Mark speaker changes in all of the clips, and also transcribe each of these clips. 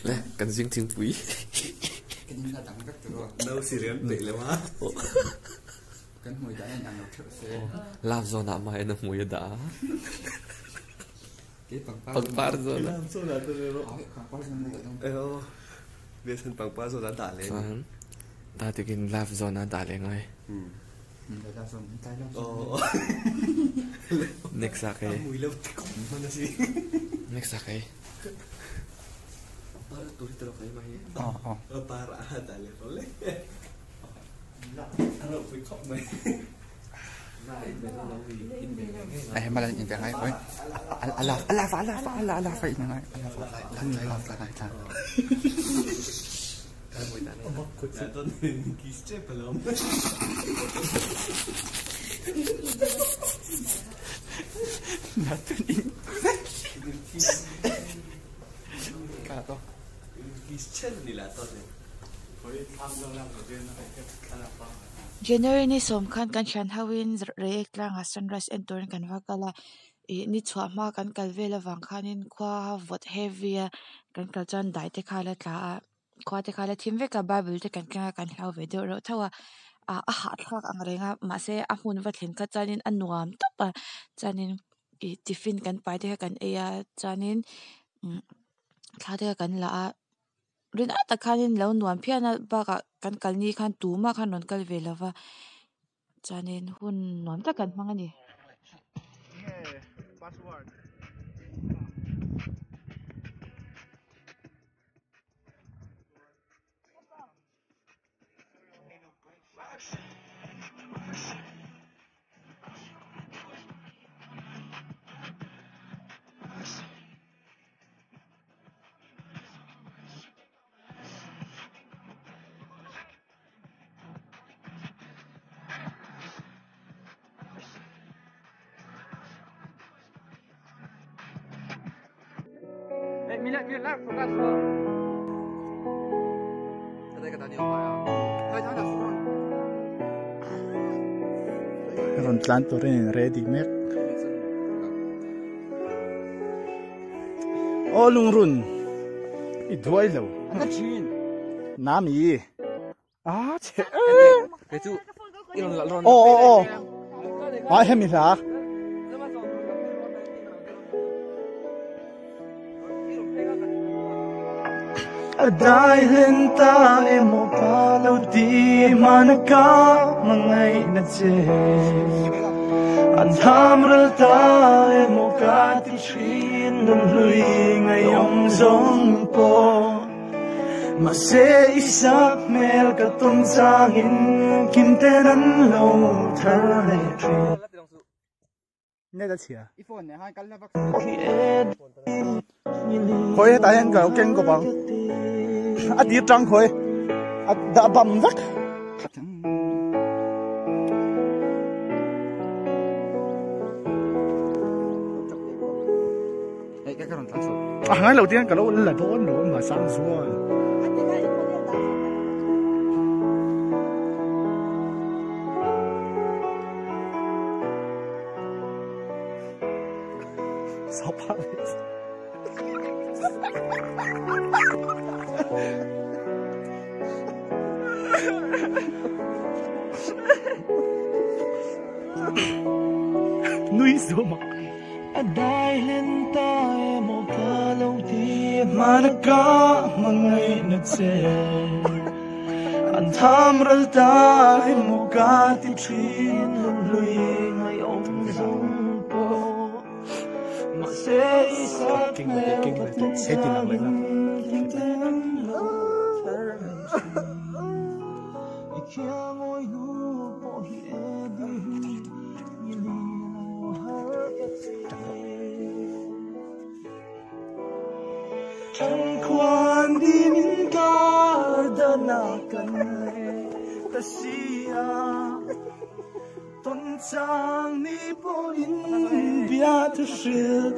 Speaker 1: nè cần riêng thiên quý
Speaker 2: cái những là đắng các thứ rồi
Speaker 3: đâu xì riêng bể lên má
Speaker 2: cái mùi đã là nhàng được xe
Speaker 1: làm do nãy mai nó mùi đã
Speaker 2: cái
Speaker 1: bằng par rồi
Speaker 3: làm sao là tôi rồi
Speaker 2: bằng par rồi nữa
Speaker 3: đâu biết thân bằng par rồi đã đả lên
Speaker 1: ta thì kinh làm do nó đả lên ngay
Speaker 2: để làm xong cái làm
Speaker 1: next sa cái
Speaker 3: mùi lâu không hơn gì
Speaker 1: next sa cái
Speaker 3: para tôi terus kayak mày para đả lên rồi đấy anh phải khóc mày
Speaker 2: này mà là những cái này thôi Allah phải như này Allah phải
Speaker 3: Ya ton kiste belum.
Speaker 2: Kalo.
Speaker 3: Kiste ni lah ton.
Speaker 4: January ni som khan kan chan hawin Reiek Tlang sunrise and turn kan vakala ni chwa ma kan kalvela wang khanin khwa vot heavy kan kalchan dai te khala tla khwa te khala thim ve ka bible te kan kan hau ve do ro thawa a hat khak angrenga ma se a hun va thlen ka chanin anuam topa chanin I tiffin kan pai te kan eya chanin thla te kan la a rin a ta khanin lo nuam phiana ba ka kan kalni khan tu ma khan non kal ve lawa chanin hun nuam ta kan hmang ani
Speaker 5: password Mila lawks forgot to.
Speaker 2: đây cái tani emai à hơi thằng nào xuống
Speaker 5: Ron plan to rin ready mek. O lung run. I duai lo.
Speaker 2: cái chín
Speaker 5: Nami. Ah, che.
Speaker 2: cái chú yêu là ron
Speaker 5: Oh. Ah, hemi sa. Dahil tayo mo kalo di manaka mangay na che Ang hamral tayo mo katishin ng hlui ngayong zong po Mase isak mel katong sangin kintenan lo thalay tre Nghe đã chìa
Speaker 2: iPhone này hai cái là
Speaker 5: Khối tại anh gạo kênh của bạn đi trăng khối đã bầm vắt
Speaker 2: cái ron tang số
Speaker 5: ngay đầu tiên cả lâu là bốn nữa mà sang xuống sáu ba nuôi xuống mà dahil tayo mo kalo di manaka mangay na che Ang hamral tayo mo katishin ng hlui ngayong zong po Mase isak mel katong sangin kintenan lo Ikya mo'y lupo hiedi Chẳng quan đi những ca đã na cần ta xia Tôn trang ni po in bia thư sự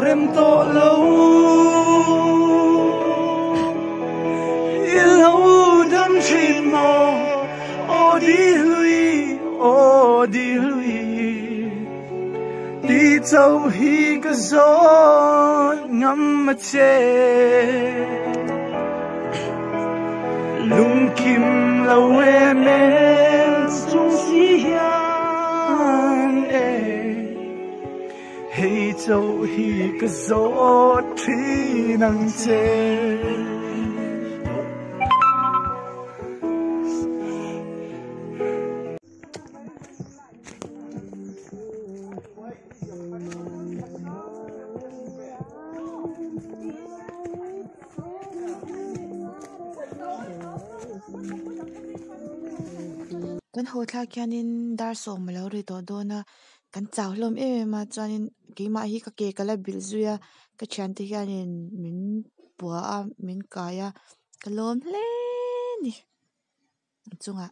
Speaker 5: rem to lâu Yêu đâm chìm mò ô đi hlui Đi châu hi cái gió ngắm mặt chê kim lâu em chung si hian hey châu hi cái gió thi nắng chê
Speaker 4: kan ho thla khianin dar som malo ri to dona kan chaw hlom em ma chuanin keima hi ka ke kala bil zuya ka thian te hianin min pua a min kaya kalom hle ni chunga